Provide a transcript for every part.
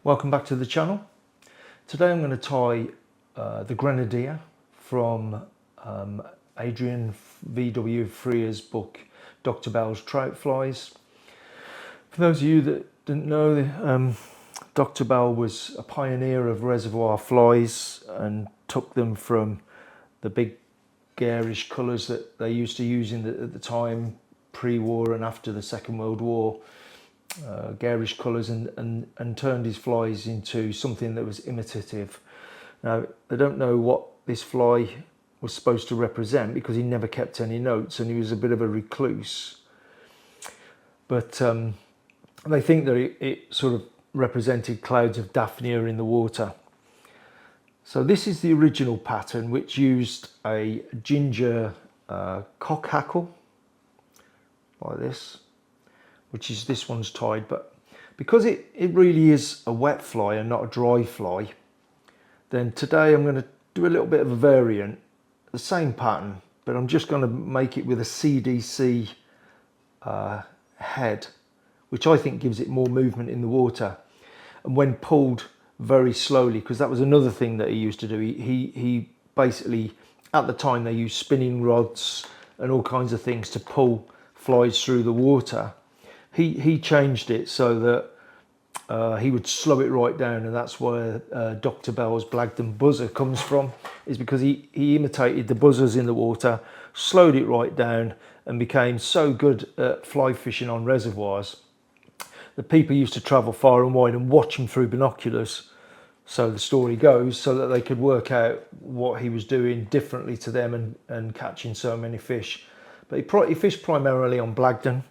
Welcome back to the channel. Today I'm going to tie the Grenadier from Adrian V W Freer's book Dr Bell's Trout Flies. For those of you that didn't know, Dr Bell was a pioneer of reservoir flies and took them from the big garish colours that they used to use at the time, pre-war and after the Second World War. Garish colours and turned his flies into something that was imitative. Now, I don't know what this fly was supposed to represent because he never kept any notes and he was a bit of a recluse. But they think that it sort of represented clouds of daphnia in the water. So this is the original pattern, which used a ginger cock hackle like this, which is this one's tied, but because it really is a wet fly and not a dry fly, then today I'm going to do a little bit of a variant, the same pattern, but I'm just going to make it with a CDC head, which I think gives it more movement in the water. And when pulled very slowly, because that was another thing that he used to do, he basically, at the time they used spinning rods and all kinds of things to pull flies through the water. He changed it so that he would slow it right down, and that's where Dr Bell's Blagden buzzer comes from, is because he imitated the buzzers in the water, slowed it right down, and became so good at fly fishing on reservoirs that people used to travel far and wide and watch him through binoculars, so the story goes, so that they could work out what he was doing differently to them and catching so many fish. But he fished primarily on Blagden,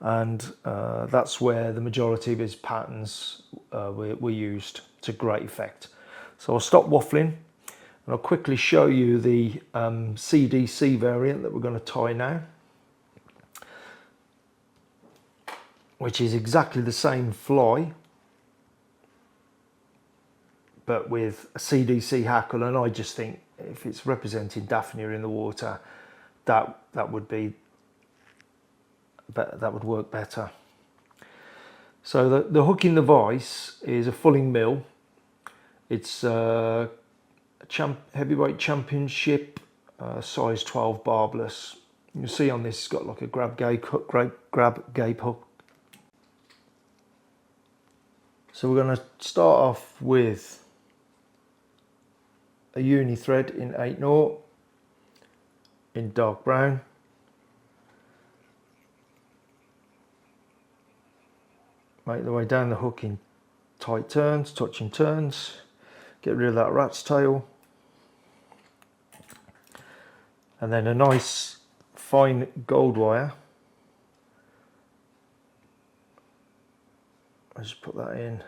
and that's where the majority of his patterns were used to great effect. So I'll stop waffling and I'll quickly show you the CDC variant that we're going to tie now, which is exactly the same fly but with a CDC hackle, and I just think if it's representing daphnia in the water, that would work better. So the hook in the vise is a fulling mill. It's a heavyweight championship, size 12 barbless. You'll see on this it's got like a grab gape hook. So we're going to start off with a uni thread in 8/0 in dark brown. Make the way down the hook in tight turns, touching turns. Get rid of that rat's tail. And then a nice fine gold wire. I'll just put that in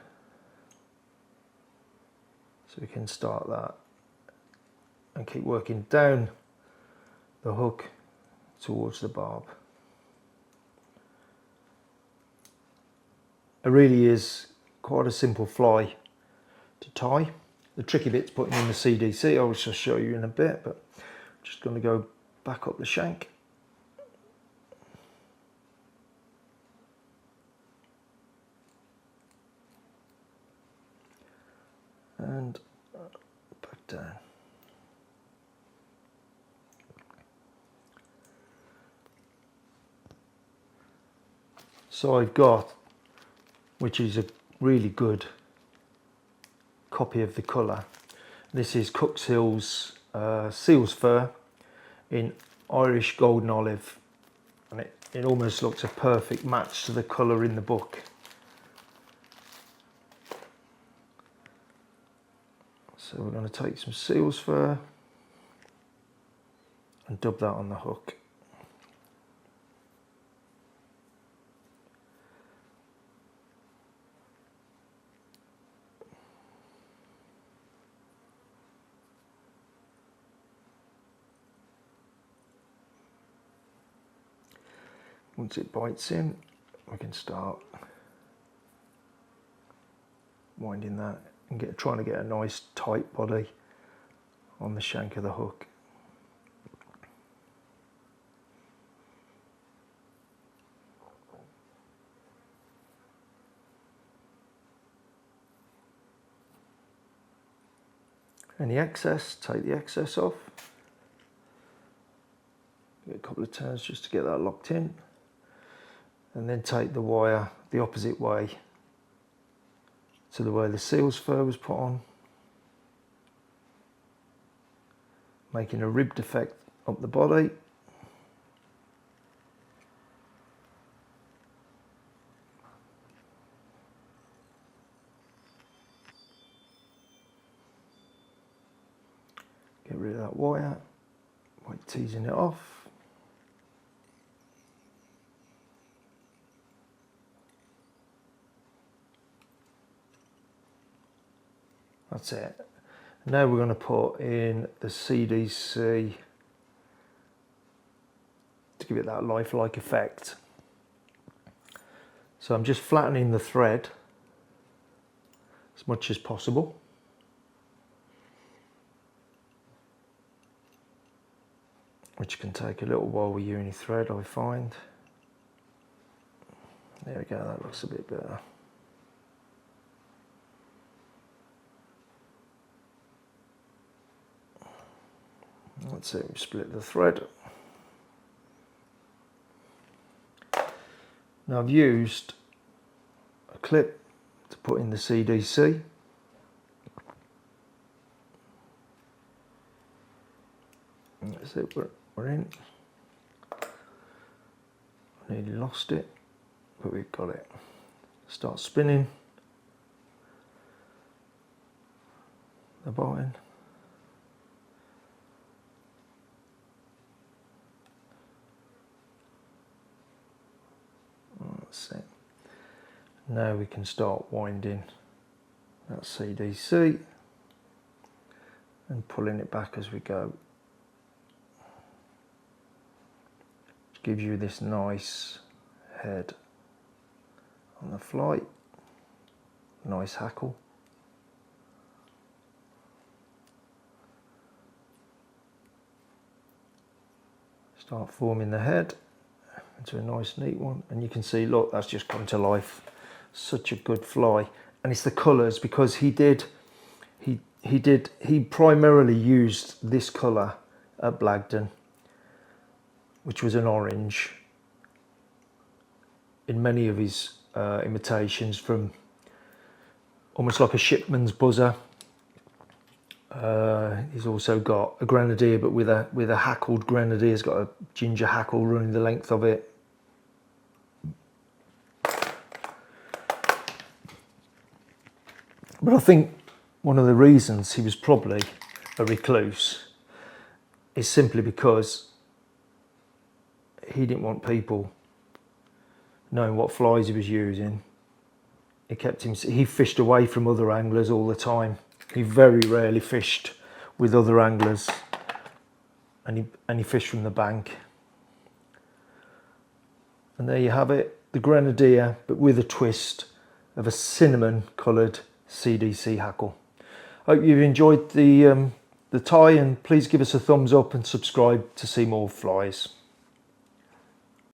so we can start that and keep working down the hook towards the barb. It really is quite a simple fly to tie. The tricky bit's putting in the CDC, I'll just show you in a bit, but I'm just going to go back up the shank. And back down. So I've got, which is a really good copy of the colour. This is Cook's Hill's Seal's Fur in Irish Golden Olive, and it almost looks a perfect match to the colour in the book. So we're going to take some Seal's Fur and dub that on the hook. Once it bites in, we can start winding that and trying to get a nice tight body on the shank of the hook. any excess, take the excess off. Get a couple of turns just to get that locked in, and then take the wire the opposite way to the way the seals fur was put on, making a ribbed effect up the body. Get rid of that wire, like teasing it off. That's it. Now we're going to put in the CDC to give it that lifelike effect. So I'm just flattening the thread as much as possible. Which can take a little while with uni thread, I find. There we go, that looks a bit better. That's it, we split the thread. Now I've used a clip to put in the CDC. That's it, we're in. I nearly lost it, but we've got it. Start spinning the bobbin. That's it. Now we can start winding that CDC and pulling it back as we go. Which gives you this nice head on the fly, nice hackle. Start forming the head into a nice neat one, and you can see, look, that's just come to life. Such a good fly. And it's the colours, because he primarily used this colour at Blagdon, which was an orange, in many of his imitations, from almost like a shipman's buzzer. He's also got a Grenadier, but with a hackled Grenadier. He's got a ginger hackle running the length of it. But I think one of the reasons he was probably a recluse is simply because he didn't want people knowing what flies he was using. He fished away from other anglers all the time. He very rarely fished with other anglers, and he fished from the bank. And there you have it, the Grenadier, but with a twist of a cinnamon coloured CDC hackle. Hope you've enjoyed the tie, and please give us a thumbs up and subscribe to see more flies.